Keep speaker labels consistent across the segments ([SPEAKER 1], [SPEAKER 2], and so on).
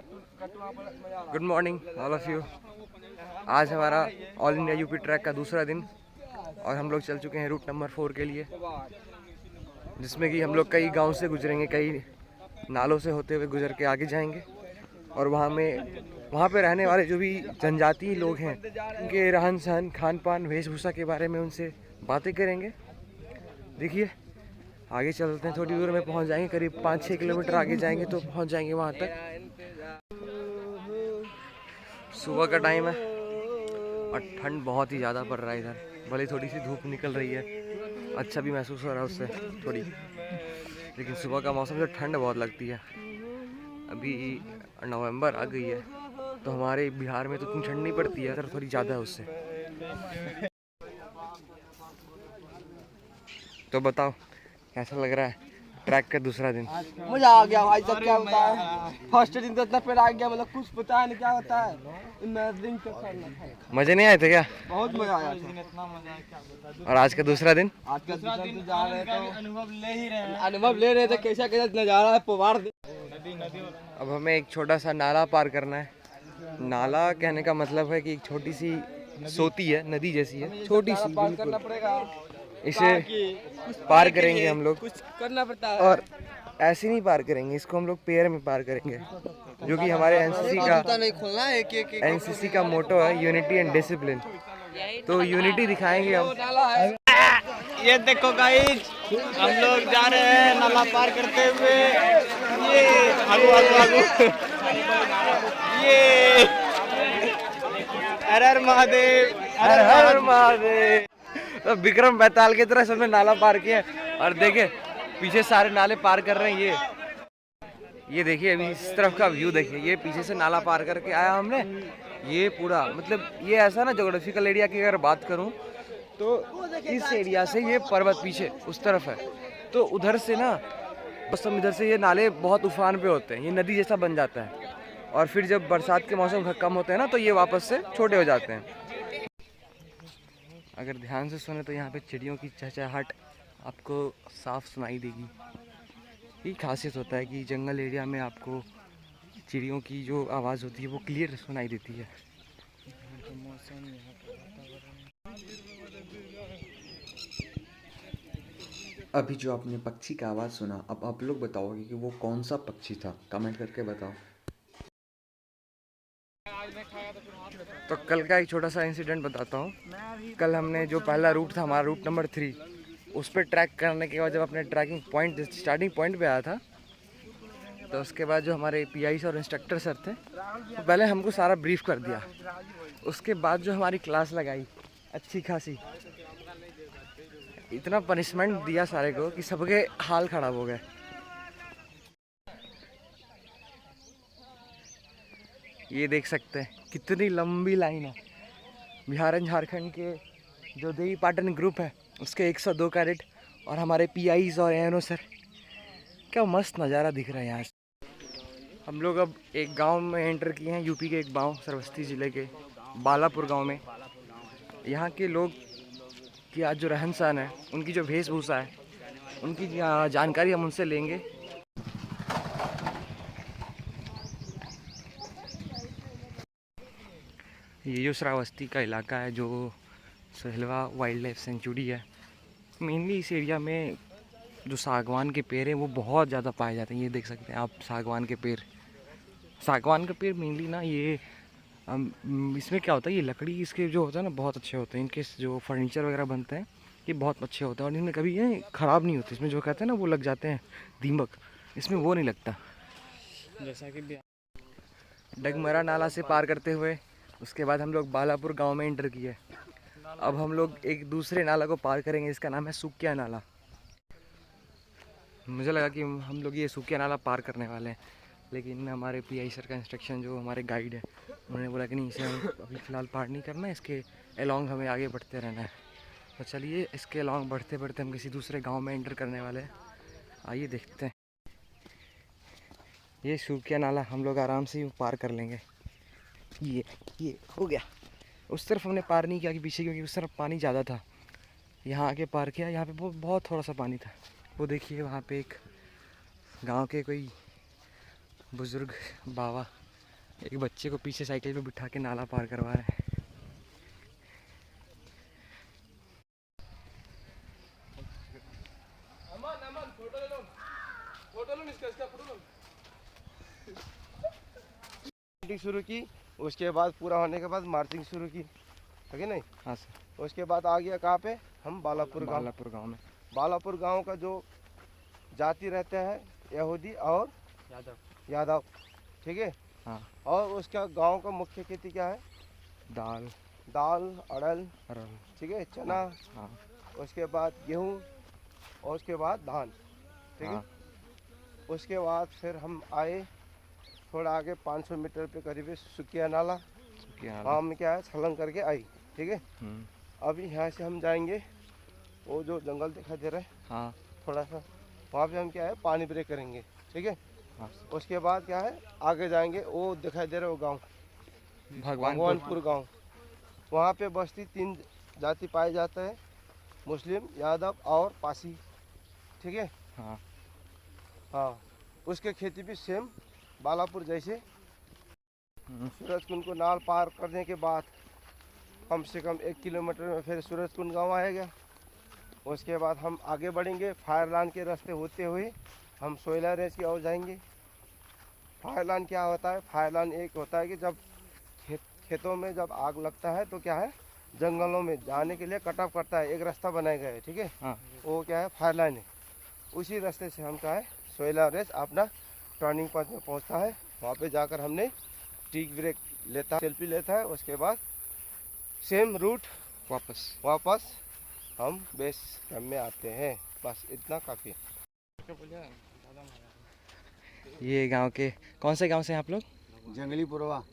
[SPEAKER 1] Good morning all of you. आज हमारा all India UP track का दूसरा दिन और हम लोग चल चुके हैं रूट नंबर 4 के लिए, जिसमें कि हम लोग कई गांव से गुजरेंगे, कई नालों से होते हुए गुजर के आगे जाएंगे और वहाँ पे रहने वाले जो भी जनजातीय लोग हैं उनके रहन सहन, खान पान, वेशभूषा के बारे में उनसे बातें करेंगे। देखिए आगे चलते हैं, थोड़ी दूर में पहुँच जाएंगे, करीब 5-6 किलोमीटर आगे जाएंगे तो पहुँच जाएंगे वहाँ तक। सुबह का टाइम है और ठंड बहुत ही ज़्यादा पड़ रहा है इधर, भले थोड़ी सी धूप निकल रही है, अच्छा भी महसूस हो रहा है उससे थोड़ी, लेकिन सुबह का मौसम से ठंड बहुत लगती है। अभी नवंबर आ गई है तो हमारे बिहार में तो इतनी ठंड नहीं पड़ती है, इधर थोड़ी ज़्यादा है उससे। तो बताओ कैसा लग रहा है ट्रैक का दूसरा दिन?
[SPEAKER 2] मजा आ गया भाई साहब। क्या होता है फर्स्ट दिन तो इतना पेड़ आ गया, मतलब कुछ पता नहीं क्या होता है।
[SPEAKER 1] मजे नहीं आए थे क्या?
[SPEAKER 2] बहुत मजा आया था, इतना मजा है क्या बता दूं।
[SPEAKER 1] और आज का दूसरा दिन?
[SPEAKER 2] आज का दूसरा दिन जा रहे तो अनुभव ले रहे थे कैसा कैसा नजारा है पवार नदी।
[SPEAKER 1] अब हमें एक छोटा सा नाला पार करना है। नाला कहने का मतलब है कि एक छोटी सी सोती है, नदी जैसी है, छोटी सी,
[SPEAKER 2] पार करना पड़ेगा।
[SPEAKER 1] इसे पार करेंगे हम लोग,
[SPEAKER 2] कुछ करना पड़ता है
[SPEAKER 1] और ऐसे नहीं पार करेंगे, इसको हम लोग पैर में पार करेंगे, जो कि हमारे एनसीसी का मोटो है, यूनिटी एंड डिसिप्लिन। तो यूनिटी दिखाएंगे हम।
[SPEAKER 2] ये देखो गाइस, हम लोग जा रहे हैं नाला पार करते हुए। ये आगू आगू आगू, ये हर हर महादेव,
[SPEAKER 1] हर हर महादेव। तो विक्रम बैताल की तरह सबने नाला पार किया और देखे पीछे सारे नाले पार कर रहे हैं। ये देखिए अभी इस तरफ का व्यू देखिए, ये पीछे से नाला पार करके आया हमने। ये पूरा मतलब ये ऐसा ना, ज्योग्राफिकल एरिया की अगर बात करूं तो इस एरिया से ये पर्वत पीछे उस तरफ है, तो उधर से ना मौसम, इधर से ये नाले बहुत उफान पे होते हैं, ये नदी जैसा बन जाता है, और फिर जब बरसात के मौसम कम होते हैं ना तो ये वापस से छोटे हो जाते हैं। अगर ध्यान से सुने तो यहाँ पे चिड़ियों की चहचहाहट आपको साफ सुनाई देगी। यही खासियत होता है कि जंगल एरिया में आपको चिड़ियों की जो आवाज़ होती है वो क्लियर सुनाई देती है।
[SPEAKER 3] अभी जो आपने पक्षी का आवाज़ सुना, अब आप लोग बताओगे कि वो कौन सा पक्षी था? कमेंट करके बताओ।
[SPEAKER 1] तो कल का एक छोटा सा इंसिडेंट बताता हूँ। कल हमने जो पहला रूट था हमारा, रूट नंबर 3, उस पर ट्रैक करने के बाद जब अपने ट्रैकिंग पॉइंट, स्टार्टिंग पॉइंट पे आया था, तो उसके बाद जो हमारे पीआई और इंस्ट्रक्टर सर थे तो पहले हमको सारा ब्रीफ कर दिया। उसके बाद जो हमारी क्लास लगाई अच्छी खासी, इतना पनिशमेंट दिया सारे को कि सबके हाल खराब हो गए। ये देख सकते हैं कितनी लंबी लाइन है। बिहार एंड झारखंड के जो देवी पाटन ग्रुप है उसके 102 कैडेट और हमारे पीआईज और एएनओ सर, क्या मस्त नज़ारा दिख रहा है यहाँ से। हम लोग अब एक गांव में एंटर किए हैं, यूपी के एक गांव, श्रावस्ती ज़िले के बालापुर गांव में। यहाँ के लोग की आज जो रहन सहन है, उनकी जो वेशभूषा है, उनकी जानकारी हम उनसे लेंगे। ये जो श्रावस्ती का इलाका है, जो सहेलवा वाइल्ड लाइफ सेंचुरी है, मेनली इस एरिया में जो सागवान के पेड़ हैं वो बहुत ज़्यादा पाए जाते हैं। ये देख सकते हैं आप सागवान के पेड़। सागवान का पेड़ मेनली ना ये इसमें क्या होता है, ये लकड़ी इसके जो होता है ना बहुत अच्छे होते हैं, इनके जो फर्नीचर वगैरह बनते हैं ये बहुत अच्छे होते हैं और इनमें कभी ये ख़राब नहीं होते। इसमें जो कहते हैं ना वो लग जाते हैं दीमक, इसमें वो नहीं लगता। जैसा कि डगमरा नाला से पार करते हुए उसके बाद हम लोग बालापुर गांव में एंटर किए। अब हम लोग एक दूसरे नाला को पार करेंगे, इसका नाम है सुकिया नाला। मुझे लगा कि हम लोग ये सुकिया नाला पार करने वाले हैं, लेकिन हमारे पीआई सर का इंस्ट्रक्शन, जो हमारे गाइड है, उन्होंने बोला कि नहीं, इसे हम अभी फ़िलहाल पार नहीं करना है, इसके अलॉन्ग हमें आगे बढ़ते रहना है। तो चलिए इसके अलॉन्ग बढ़ते बढ़ते हम किसी दूसरे गाँव में एंटर करने वाले हैं। आइए देखते हैं। ये सुकिया नाला हम लोग आराम से ही पार कर लेंगे। ये हो गया। उस तरफ हमने पार नहीं किया कि पीछे, क्योंकि उस तरफ पानी ज़्यादा था। यहाँ आके पार किया, यहाँ पे बहुत थोड़ा सा पानी था। वो देखिए वहाँ पे एक गांव के कोई बुज़ुर्ग बाबा एक बच्चे को पीछे साइकिल पे बिठा के नाला पार करवा रहे हैं।
[SPEAKER 4] शुरू की, उसके बाद पूरा होने के बाद मार्चिंग शुरू की, है कि नहीं?
[SPEAKER 1] हाँ सर।
[SPEAKER 4] उसके बाद आ गया कहाँ पे? हम बालापुर गांव।
[SPEAKER 1] बालापुर गांव में।
[SPEAKER 4] बालापुर गांव का जो जाति रहते हैं यहूदी और यादव, ठीक है।
[SPEAKER 1] हाँ।
[SPEAKER 4] और उसका गांव का मुख्य खेती क्या है?
[SPEAKER 1] दाल,
[SPEAKER 4] अड़ल, ठीक है, चना।
[SPEAKER 1] हाँ।
[SPEAKER 4] उसके बाद गेहूँ और उसके बाद धान, ठीक है।
[SPEAKER 1] हाँ।
[SPEAKER 4] उसके बाद फिर हम आए थोड़ा आगे 500 मीटर पे करीब सुकिया नाला। वहाँ में क्या है छलांग करके आई, ठीक है। अभी यहाँ से हम जाएंगे, वो जो जंगल दिखाई दे रहा है, हाँ, थोड़ा सा वहाँ पे हम क्या है पानी ब्रेक करेंगे, ठीक है। हाँ। उसके बाद क्या है आगे जाएंगे, वो दिखाई दे रहा है वो गांव भगवानपुर गांव। वहाँ पे बस्ती 3 जाति पाए जाते हैं, मुस्लिम, यादव और पासी, ठीक है। हाँ हाँ। उसके खेती भी सेम बालापुर जैसे। सूरजकुंड को नाल पार करने के बाद कम से कम 1 किलोमीटर में फिर सूरजकुंड गांव आएगा। उसके बाद हम आगे बढ़ेंगे, फायरलान के रास्ते होते हुए हम सोयला रेंज की ओर जाएंगे। फायरलान क्या होता है? फायरलान एक होता है कि जब खेतों में जब आग लगता है तो क्या है जंगलों में जाने के लिए कट ऑफ करता है, एक रास्ता बनाया गया है, ठीक है। हाँ। वो क्या है फायरलाइन है। उसी रास्ते से हम क्या है सोयला रेंज अपना टर्निंग पॉइंट में पहुंचता है। वहाँ पे जाकर हमने टी ब्रेक लेता है, सेल्फी लेता है। उसके बाद सेम रूट वापस हम बेस कैंप में आते हैं। बस इतना काफ़ी।
[SPEAKER 1] ये गांव के कौन से गांव से हैं आप लोग?
[SPEAKER 4] जंगलीपुरवा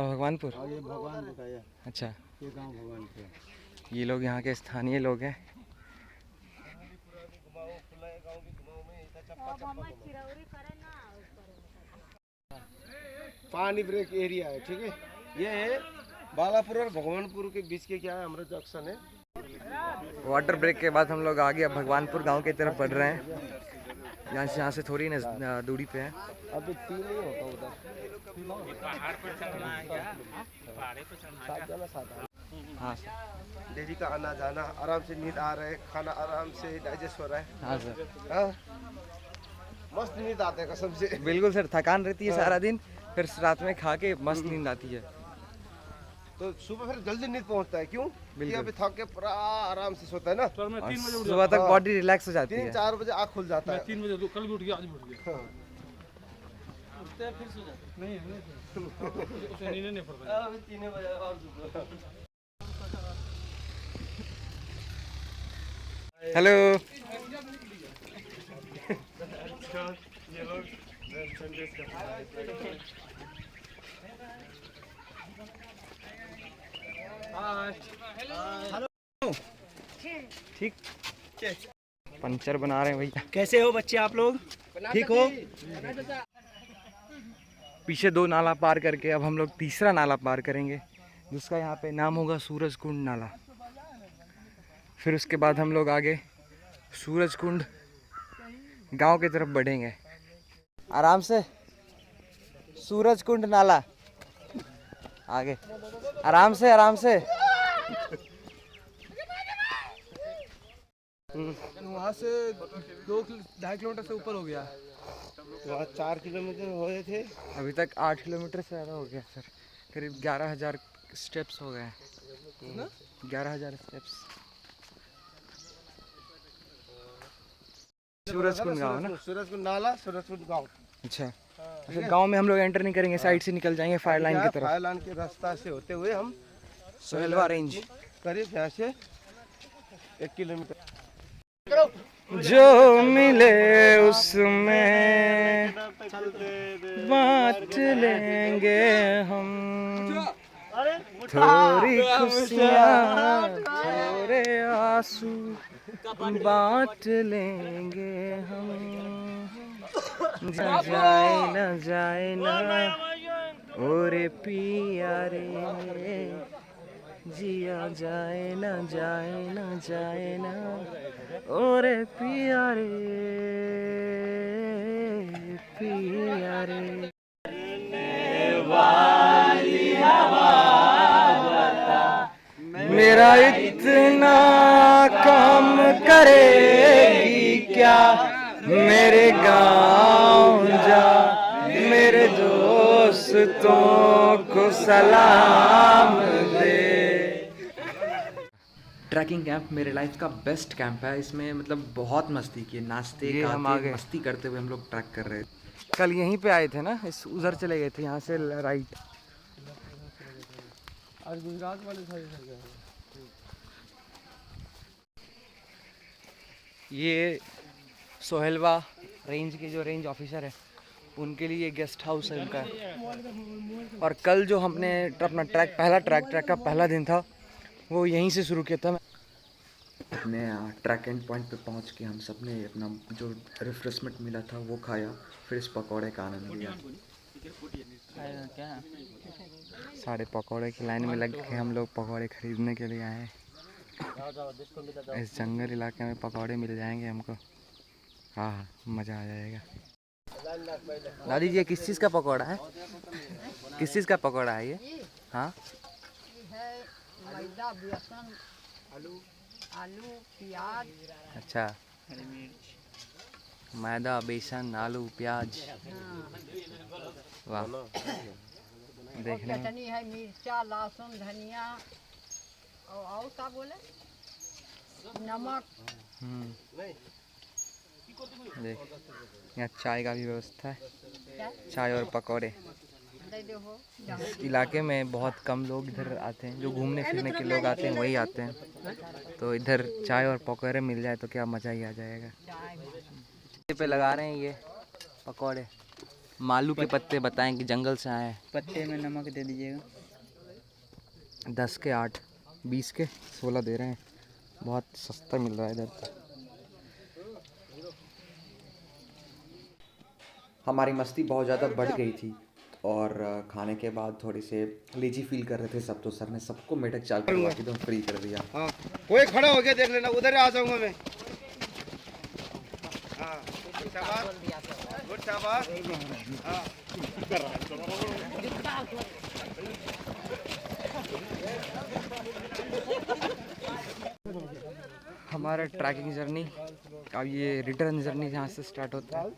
[SPEAKER 1] भगवानपुर।
[SPEAKER 4] ये भगवान बताया।
[SPEAKER 1] अच्छा,
[SPEAKER 4] ये गांव भगवानपुर।
[SPEAKER 1] ये लोग यहाँ के स्थानीय लोग हैं।
[SPEAKER 4] पानी ब्रेक एरिया है, ठीक है। ये है बालापुर और भगवानपुर के बीच के क्या है अमृत जंक्शन है।
[SPEAKER 1] वाटर ब्रेक के बाद हम लोग आगे अब भगवानपुर गांव की तरफ बढ़ रहे हैं। यहाँ से थोड़ी न दूरी पे है।
[SPEAKER 4] अभी 3 नहीं होता उधर।
[SPEAKER 1] हाँ
[SPEAKER 4] डेली का आना जाना, आराम से नींद आ रहा है, खाना आराम से डाइजेस्ट हो रहा है।
[SPEAKER 1] हाँ सर।
[SPEAKER 4] हाँ? मस्त नींद आता है कसम से।
[SPEAKER 1] बिल्कुल सर, थकान रहती है सारा दिन, फिर रात में खा के मस्त नींद आती है।
[SPEAKER 4] तो सुबह फिर जल्दी नींद पहुंचता है। क्यों? क्योंकि अभी थक के पूरा आराम से सोता है ना।
[SPEAKER 1] सुबह तक बॉडी रिलैक्स हो जाती है।
[SPEAKER 4] 3-4 बजे आँख खुल जाता है।
[SPEAKER 5] 3 बजे कल भी उठ गया, आज भी उठ गया। फिर सो जाता नहीं उसे नींद नहीं पड़ता।
[SPEAKER 4] अभी 3 बजे और
[SPEAKER 1] हेलो। ठीक, पंचर बना रहे हैं भैया।
[SPEAKER 2] कैसे हो बच्चे आप लोग? ठीक हो?
[SPEAKER 1] पीछे 2 नाला पार करके अब हम लोग तीसरा नाला पार करेंगे, जिसका यहाँ पे नाम होगा सूरजकुंड नाला। फिर उसके बाद हम लोग आगे सूरजकुंड गांव की तरफ बढ़ेंगे। आराम से, सूरजकुंड नाला आगे, आराम से आराम से।
[SPEAKER 5] वहाँ से 2-2.5 किलोमीटर से ऊपर हो गया।
[SPEAKER 4] वहाँ 4 किलोमीटर हो रहे थे,
[SPEAKER 1] अभी तक 8 किलोमीटर से ज़्यादा हो गया सर। करीब 11,000 स्टेप्स हो गए हैं। 11,000 स्टेप्स। सूरजकुंड गाँव ना?
[SPEAKER 4] सूरजकुंड नाला, सूरजकुंड गाँव।
[SPEAKER 1] अच्छा, गांव में हम लोग एंटर नहीं करेंगे, साइड से निकल जाएंगे फायर लाइन की तरफ।
[SPEAKER 4] फायर लाइन के रास्ता से होते हुए हम
[SPEAKER 1] सोहेलवा रेंज
[SPEAKER 4] करीब यहाँ से 1 किलोमीटर।
[SPEAKER 1] जो मिले उसमें बांट लेंगे हम, थोड़ी खुशियाँ थोड़े आंसू बांट लेंगे हम। न जाए ना ओरे पिया रे, जिया जाए न जाए ना ओरे पिया रे, पिया रे। इतना काम करेगी क्या, मेरे गाँव जा मेरे दोस्तों को सलाम दे।
[SPEAKER 3] ट्रैकिंग कैंप मेरे लाइफ का बेस्ट कैंप है। इसमें मतलब बहुत मस्ती की, नाचते
[SPEAKER 1] ये हम
[SPEAKER 3] गाते
[SPEAKER 1] आगे
[SPEAKER 3] मस्ती करते हुए हम लोग ट्रैक कर रहे थे।
[SPEAKER 1] कल यहीं पे आए थे ना, इस उधर चले गए थे, यहाँ से राइट।
[SPEAKER 5] आज गुजरात वाले साइड गए।
[SPEAKER 1] ये सोहेलवा रेंज के जो रेंज ऑफिसर है उनके लिए गेस्ट हाउस है उनका। और कल जो हमने अपना ट्रैक का पहला दिन था वो यहीं से शुरू किया था।
[SPEAKER 3] अपने ट्रैक एंड पॉइंट पे पहुंच के हम सब ने अपना जो रिफ्रेशमेंट मिला था वो खाया, फिर इस पकौड़े का आनंद लिया।
[SPEAKER 1] सारे पकौड़े की लाइन में लग के हम लोग पकौड़े खरीदने के लिए आए। इस जंगल इलाके में पकौड़े मिल जाएंगे हमको, हाँ हाँ मज़ा आ जाएगा। दादी जी किस चीज़ का पकौड़ा है, किस चीज़ का पकौड़ा है ये? हाँ
[SPEAKER 6] मैदा, बेसन, आलू, प्याज।
[SPEAKER 1] अच्छा, मैदा, बेसन, आलू, प्याज। वाह, देखने में
[SPEAKER 6] चटनी है, मिर्चा, लहसुन, धनिया और क्या बोले, नमक।
[SPEAKER 1] देख, यहाँ चाय का भी व्यवस्था है,
[SPEAKER 6] क्या
[SPEAKER 1] चाय और पकौड़े।
[SPEAKER 6] दे दो हो
[SPEAKER 1] इस इलाके में बहुत कम लोग इधर आते हैं, जो घूमने फिरने के लोग आते हैं वही आते हैं। तो इधर चाय और पकौड़े मिल जाए तो क्या मज़ा ही आ जाएगा। पे लगा रहे हैं ये पकौड़े, मालू के पत्ते बताएं कि जंगल से आए हैं।
[SPEAKER 2] पत्ते में नमक दे दीजिएगा।
[SPEAKER 1] 10 के 8, 20 के 16 दे रहे हैं, बहुत सस्ता मिल रहा है इधर।
[SPEAKER 3] हमारी मस्ती बहुत ज़्यादा बढ़ गई थी और खाने के बाद थोड़ी से लेजी फील कर रहे थे सब, तो सर ने सबको मेढक चाल करवा के एकदम फ्री कर दिया।
[SPEAKER 4] हाँ कोई खड़ा हो गया देख लेना, उधर आ जाऊंगा मैं। हाँ गुड शाबाश। हाँ
[SPEAKER 1] हमारा ट्रैकिंग जर्नी, अब ये रिटर्न जर्नी यहाँ से स्टार्ट होता है।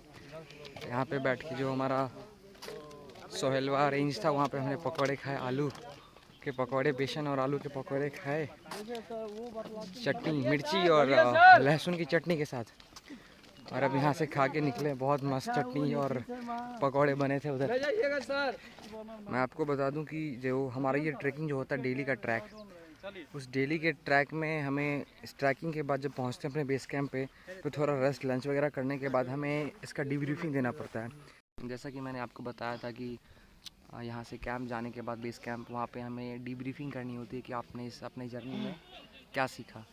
[SPEAKER 1] यहाँ पे बैठ के जो हमारा सोहेलवा रेंज था वहाँ पे हमने पकौड़े खाए, आलू के पकौड़े, बेसन और आलू के पकौड़े खाए, चटनी, मिर्ची और लहसुन की चटनी के साथ। और अब यहाँ से खा के निकले, बहुत मस्त चटनी और पकौड़े बने थे उधर। मैं आपको बता दूं कि जो हमारा ये ट्रैकिंग जो होता है डेली का ट्रैक, उस डेली के ट्रैक में हमें इस ट्रैकिंग के बाद जब पहुँचते हैं अपने बेस कैंप पे, तो थोड़ा रेस्ट लंच वगैरह करने के बाद हमें इसका डिब्रीफिंग देना पड़ता है। जैसा कि मैंने आपको बताया था कि यहाँ से कैंप जाने के बाद बेस कैंप, वहाँ पे हमें डिब्रीफिंग करनी होती है कि आपने इस अपने जर्नी में क्या सीखा।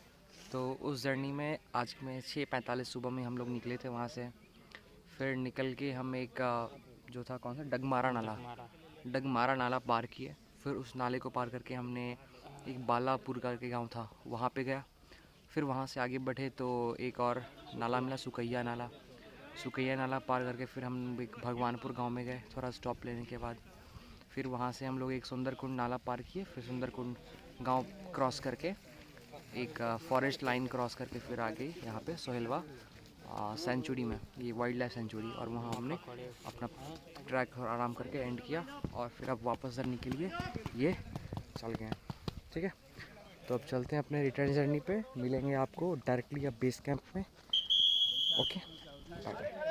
[SPEAKER 1] तो उस जर्नी में आज में 6:45 सुबह में हम लोग निकले थे वहाँ से। फिर निकल के हम एक जो था कौन सा डगमारा नाला पार किए। फिर उस नाले को पार करके हमने एक बालापुर करके गांव था वहाँ पे गया। फिर वहाँ से आगे बढ़े तो एक और नाला मिला, सुकैया नाला पार करके फिर हम एक भगवानपुर गांव में गए थोड़ा स्टॉप लेने के बाद। फिर वहाँ से हम लोग एक सुंदरकुंड नाला पार किए, फिर सुंदरकुंड गांव क्रॉस करके एक फॉरेस्ट लाइन क्रॉस करके फिर आ गई यहाँ पे सोहेलवा सेंचुरी में, ये वाइल्ड लाइफ सेंचुरी। और वहाँ हमने अपना ट्रैक आराम करके एंड किया और फिर अब वापस जर्नी के लिए ये चल गए हैं। ठीक है, तो अब चलते हैं अपने रिटर्न जर्नी पे, मिलेंगे आपको डायरेक्टली अब बेस कैंप में। Okay, bye bye.